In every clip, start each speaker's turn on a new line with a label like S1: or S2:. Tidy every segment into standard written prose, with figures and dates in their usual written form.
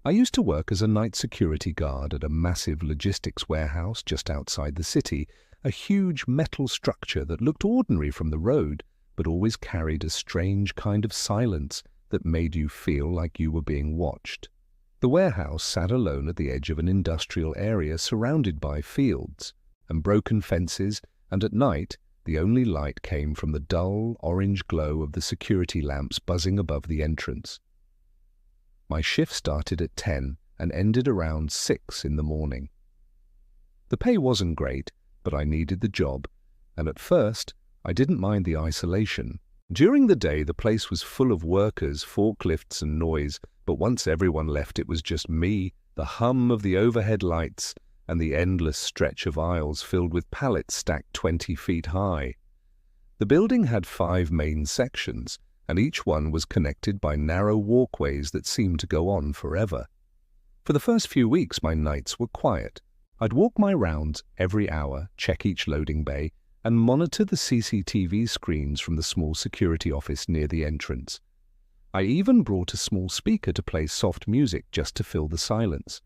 S1: I used to work as a night security guard at a massive logistics warehouse just outside the city, a huge metal structure that looked ordinary from the road, but always carried a strange kind of silence that made you feel like you were being watched. The warehouse sat alone at the edge of an industrial area surrounded by fields and broken fences, and at night the only light came from the dull orange glow of the security lamps buzzing above the entrance. My shift started at 10 and ended around 6 in the morning. The pay wasn't great, but I needed the job, and at first I didn't mind the isolation. During the day the place was full of workers, forklifts and noise, but once everyone left it was just me, the hum of the overhead lights, and the endless stretch of aisles filled with pallets stacked 20 feet high. The building had 5 main sections, and each one was connected by narrow walkways that seemed to go on forever. For the first few weeks my nights were quiet. I'd walk my rounds every hour, check each loading bay, and monitor the CCTV screens from the small security office near the entrance. I even brought a small speaker to play soft music just to fill the silence.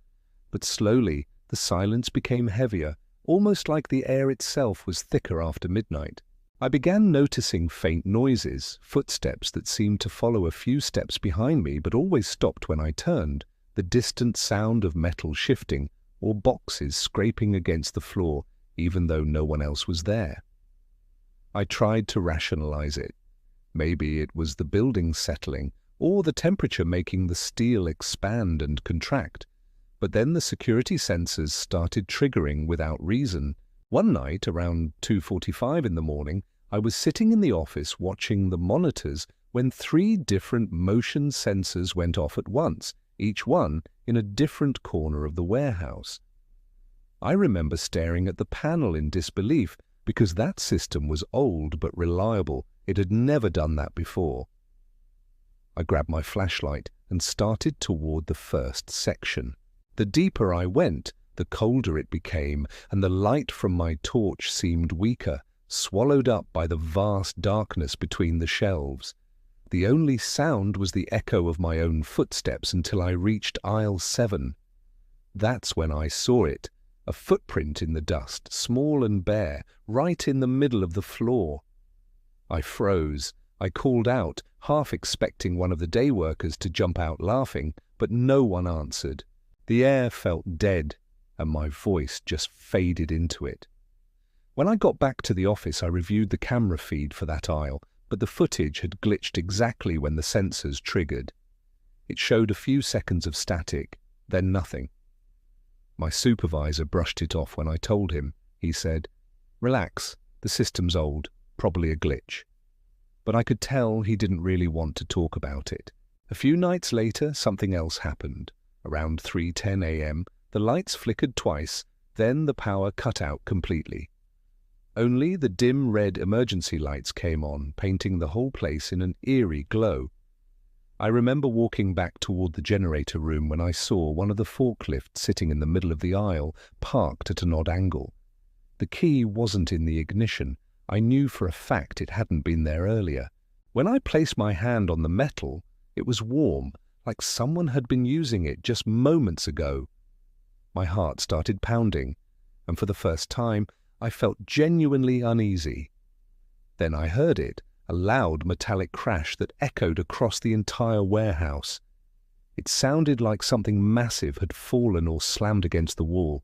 S1: But slowly, the silence became heavier, almost like the air itself was thicker after midnight. I began noticing faint noises, footsteps that seemed to follow a few steps behind me but always stopped when I turned, the distant sound of metal shifting or boxes scraping against the floor, even though no one else was there. I tried to rationalize it. Maybe it was the building settling, or the temperature making the steel expand and contract. But then the security sensors started triggering without reason. One night, around 2:45 in the morning, I was sitting in the office watching the monitors when 3 different motion sensors went off at once, each one in a different corner of the warehouse. I remember staring at the panel in disbelief because that system was old but reliable. It had never done that before. I grabbed my flashlight and started toward the first section. The deeper I went, the colder it became, and the light from my torch seemed weaker, swallowed up by the vast darkness between the shelves. The only sound was the echo of my own footsteps until I reached aisle 7. That's when I saw it, a footprint in the dust, small and bare, right in the middle of the floor. I froze. I called out, half expecting one of the day workers to jump out laughing, but no one answered. The air felt dead, and my voice just faded into it. When I got back to the office, I reviewed the camera feed for that aisle, but the footage had glitched exactly when the sensors triggered. It showed a few seconds of static, then nothing. My supervisor brushed it off when I told him. He said, "Relax, the system's old, probably a glitch." But I could tell he didn't really want to talk about it. A few nights later, something else happened. Around 3:10 a.m., the lights flickered twice, then the power cut out completely. Only the dim red emergency lights came on, painting the whole place in an eerie glow. I remember walking back toward the generator room when I saw one of the forklifts sitting in the middle of the aisle, parked at an odd angle. The key wasn't in the ignition. I knew for a fact it hadn't been there earlier. When I placed my hand on the metal, it was warm, like someone had been using it just moments ago. My heart started pounding, and for the first time, I felt genuinely uneasy. Then I heard it, a loud metallic crash that echoed across the entire warehouse. It sounded like something massive had fallen or slammed against the wall.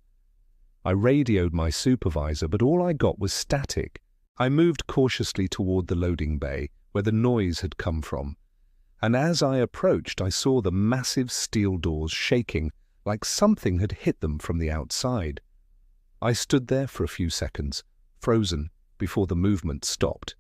S1: I radioed my supervisor, but all I got was static. I moved cautiously toward the loading bay, where the noise had come from, and as I approached, I saw the massive steel doors shaking, like something had hit them from the outside. I stood there for a few seconds, frozen, before the movement stopped.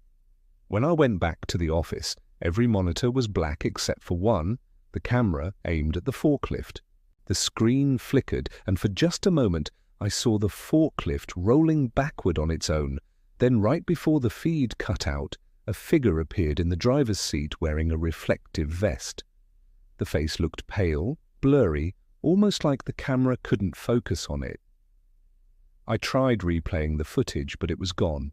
S1: When I went back to the office, every monitor was black except for one, the camera aimed at the forklift. The screen flickered, and for just a moment, I saw the forklift rolling backward on its own. Then right before the feed cut out, a figure appeared in the driver's seat wearing a reflective vest. The face looked pale, blurry, almost like the camera couldn't focus on it. I tried replaying the footage, but it was gone.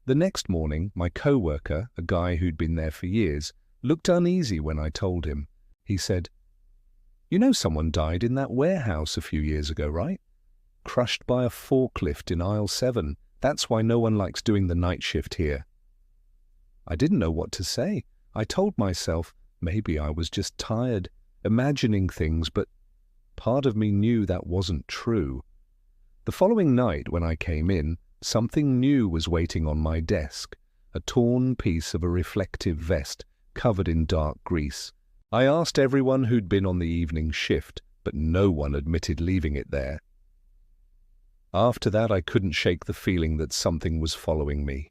S1: The next morning, my co-worker, a guy who'd been there for years, looked uneasy when I told him. He said, You know someone died in that warehouse a few years ago, right? Crushed by a forklift in aisle 7. That's why no one likes doing the night shift here. I didn't know what to say. I told myself maybe I was just tired, imagining things, but part of me knew that wasn't true. The following night, when I came in, something new was waiting on my desk, a torn piece of a reflective vest covered in dark grease. I asked everyone who'd been on the evening shift, but no one admitted leaving it there. After that, I couldn't shake the feeling that something was following me.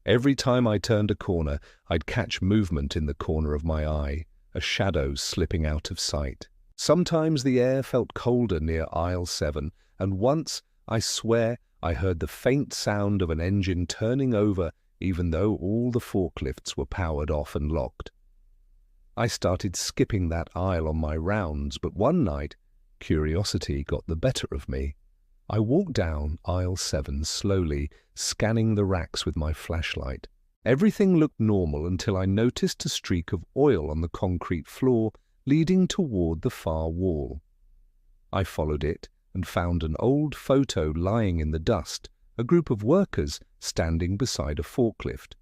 S1: Every time I turned a corner, I'd catch movement in the corner of my eye, a shadow slipping out of sight. Sometimes the air felt colder near aisle 7, and once, I swear, I heard the faint sound of an engine turning over even though all the forklifts were powered off and locked. I started skipping that aisle on my rounds, but one night, curiosity got the better of me. I walked down aisle 7 slowly, scanning the racks with my flashlight. Everything looked normal until I noticed a streak of oil on the concrete floor leading toward the far wall. I followed it and found an old photo lying in the dust, a group of workers standing beside a forklift.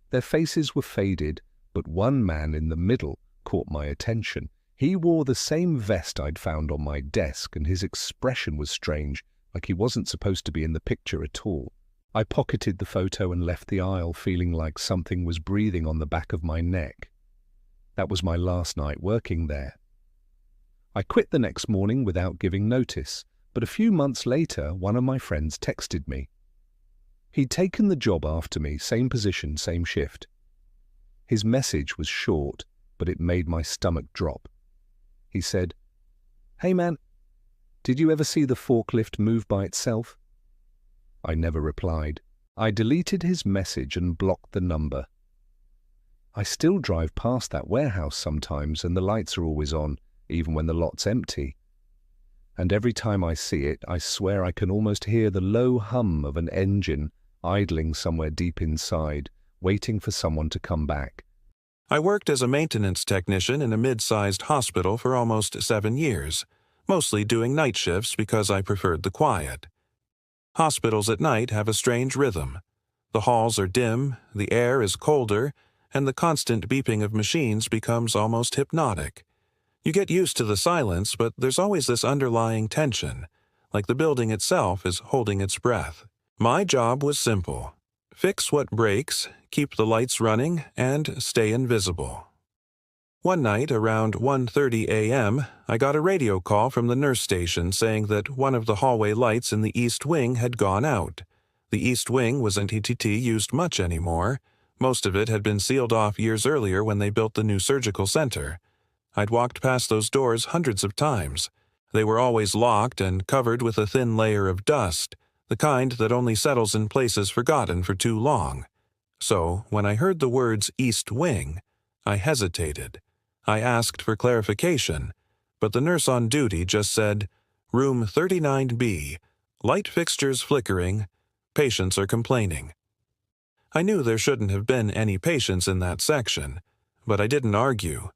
S1: Their faces were faded, but one man in the middle caught my attention. He wore the same vest I'd found on my desk, and his expression was strange, like he wasn't supposed to be in the picture at all. I pocketed the photo and left the aisle, feeling like something was breathing on the back of my neck. That was my last night working there. I quit the next morning without giving notice, but a few months later, one of my friends texted me. He'd taken the job after me, same position, same shift. His message was short, but it made my stomach drop. He said, "Hey man, did you ever see the forklift move by itself?" I never replied. I deleted his message and blocked the number. I still drive past that warehouse sometimes, and the lights are always on, even when the lot's empty. And every time I see it, I swear I can almost hear the low hum of an engine idling somewhere deep inside, waiting for someone to come back.
S2: I worked as a maintenance technician in a mid-sized hospital for almost 7 years, mostly doing night shifts because I preferred the quiet. Hospitals at night have a strange rhythm. The halls are dim, the air is colder, and the constant beeping of machines becomes almost hypnotic. You get used to the silence, but there's always this underlying tension, like the building itself is holding its breath. My job was simple: fix what breaks, keep the lights running, and stay invisible. One night, around 1:30 a.m., I got a radio call from the nurse station saying that one of the hallway lights in the East Wing had gone out. The East Wing wasn't used much anymore. Most of it had been sealed off years earlier when they built the new surgical center. I'd walked past those doors hundreds of times. They were always locked and covered with a thin layer of dust, the kind that only settles in places forgotten for too long. So, when I heard the words East Wing, I hesitated. I asked for clarification, but the nurse on duty just said, "Room 39B, light fixtures flickering, patients are complaining." I knew there shouldn't have been any patients in that section, but I didn't argue.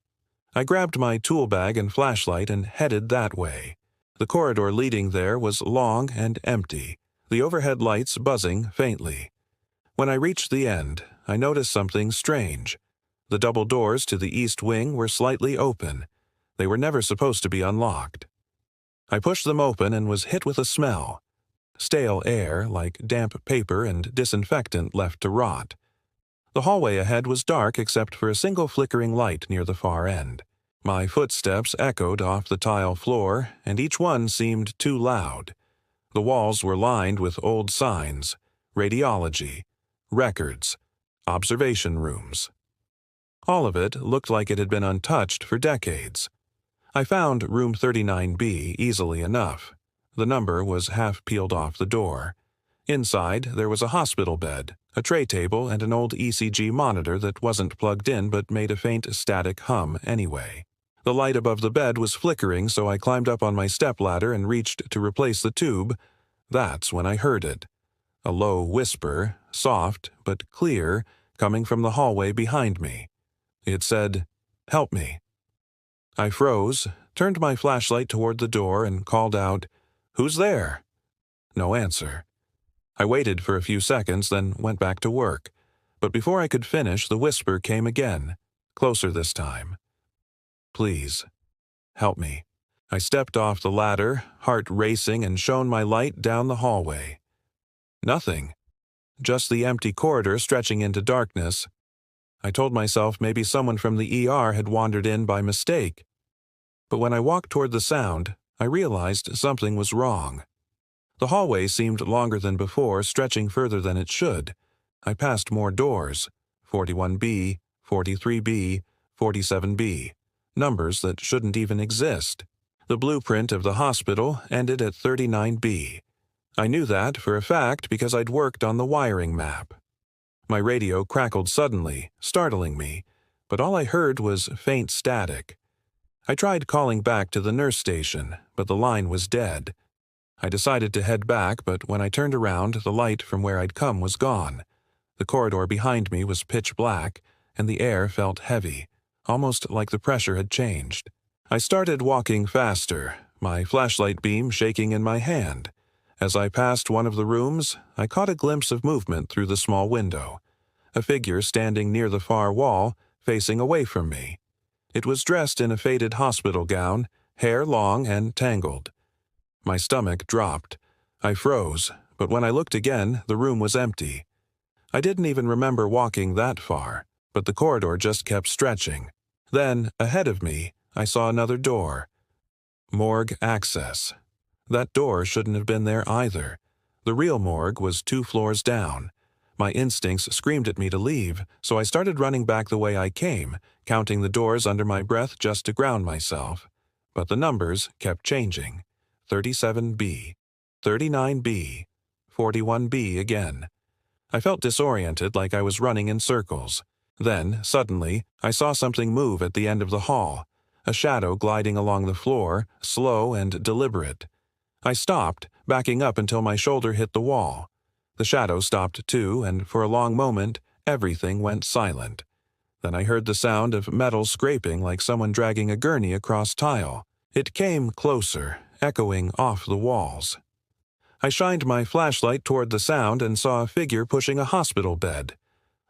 S2: I grabbed my tool bag and flashlight and headed that way. The corridor leading there was long and empty, the overhead lights buzzing faintly. When I reached the end, I noticed something strange. The double doors to the East Wing were slightly open. They were never supposed to be unlocked. I pushed them open and was hit with a smell. Stale air, like damp paper and disinfectant left to rot. The hallway ahead was dark except for a single flickering light near the far end. My footsteps echoed off the tile floor, and each one seemed too loud. The walls were lined with old signs: radiology, records, observation rooms. All of it looked like it had been untouched for decades. I found room 39B easily enough. The number was half peeled off the door. Inside, there was a hospital bed, a tray table, and an old ECG monitor that wasn't plugged in but made a faint static hum anyway. The light above the bed was flickering, so I climbed up on my stepladder and reached to replace the tube. That's when I heard it. A low whisper, soft but clear, coming from the hallway behind me. It said, "Help me." I froze, turned my flashlight toward the door, and called out, "Who's there?" No answer. I waited for a few seconds, then went back to work. But before I could finish, the whisper came again, closer this time. "Please, help me." I stepped off the ladder, heart racing, and shone my light down the hallway. Nothing. Just the empty corridor stretching into darkness. I told myself maybe someone from the ER had wandered in by mistake. But when I walked toward the sound, I realized something was wrong. The hallway seemed longer than before, stretching further than it should. I passed more doors, 41B, 43B, 47B, numbers that shouldn't even exist. The blueprint of the hospital ended at 39B. I knew that for a fact because I'd worked on the wiring map. My radio crackled suddenly, startling me, but all I heard was faint static. I tried calling back to the nurse station, but the line was dead. I decided to head back, but when I turned around, the light from where I'd come was gone. The corridor behind me was pitch black, and the air felt heavy, almost like the pressure had changed. I started walking faster, my flashlight beam shaking in my hand. As I passed one of the rooms, I caught a glimpse of movement through the small window. A figure standing near the far wall, facing away from me. It was dressed in a faded hospital gown, hair long and tangled. My stomach dropped. I froze, but when I looked again, the room was empty. I didn't even remember walking that far, but the corridor just kept stretching. Then, ahead of me, I saw another door. Morgue access. That door shouldn't have been there either. The real morgue was 2 floors down. My instincts screamed at me to leave, so I started running back the way I came, counting the doors under my breath just to ground myself. But the numbers kept changing. 37B, 39B, 41B again. I felt disoriented, like I was running in circles. Then, suddenly, I saw something move at the end of the hall. A shadow gliding along the floor, slow and deliberate. I stopped, backing up until my shoulder hit the wall. The shadow stopped too, and for a long moment, everything went silent. Then I heard the sound of metal scraping like someone dragging a gurney across tile. It came closer, echoing off the walls. I shined my flashlight toward the sound and saw a figure pushing a hospital bed.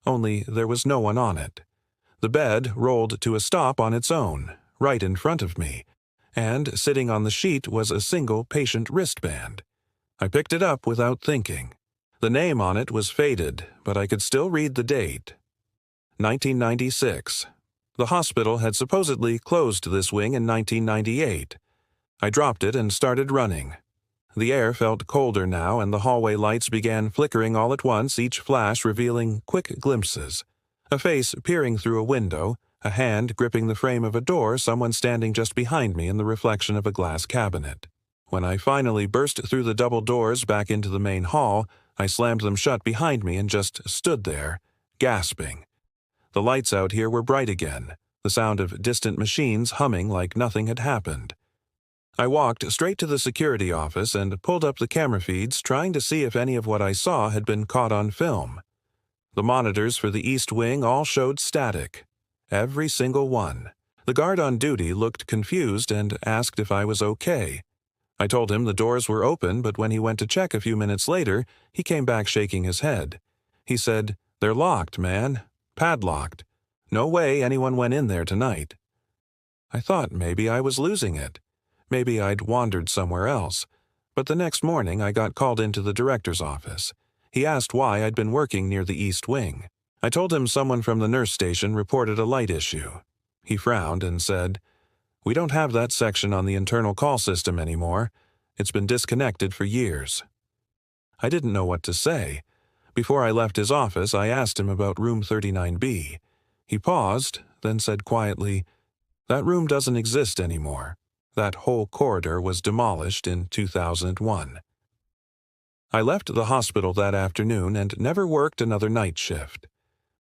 S2: Only there was no one on it. The bed rolled to a stop on its own, right in front of me, and sitting on the sheet was a single patient wristband. I picked it up without thinking. The name on it was faded, but I could still read the date. 1996. The hospital had supposedly closed this wing in 1998. I dropped it and started running. The air felt colder now, and the hallway lights began flickering all at once, each flash revealing quick glimpses. A face peering through a window, a hand gripping the frame of a door, someone standing just behind me in the reflection of a glass cabinet. When I finally burst through the double doors back into the main hall, I slammed them shut behind me and just stood there, gasping. The lights out here were bright again, the sound of distant machines humming like nothing had happened. I walked straight to the security office and pulled up the camera feeds, trying to see if any of what I saw had been caught on film. The monitors for the East Wing all showed static. Every single one. The guard on duty looked confused and asked if I was okay. I told him the doors were open, but when he went to check a few minutes later, he came back shaking his head. He said, "They're locked, man. Padlocked. No way anyone went in there tonight." I thought maybe I was losing it. Maybe I'd wandered somewhere else. But the next morning I got called into the director's office. He asked why I'd been working near the East Wing. I told him someone from the nurse station reported a light issue. He frowned and said, "We don't have that section on the internal call system anymore. It's been disconnected for years." I didn't know what to say. Before I left his office, I asked him about room 39B. He paused, then said quietly, "That room doesn't exist anymore. That whole corridor was demolished in 2001. I left the hospital that afternoon and never worked another night shift.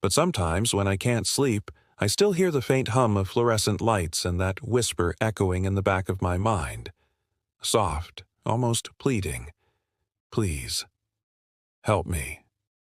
S2: But sometimes when I can't sleep, I still hear the faint hum of fluorescent lights and that whisper echoing in the back of my mind. Soft, almost pleading. "Please, help me."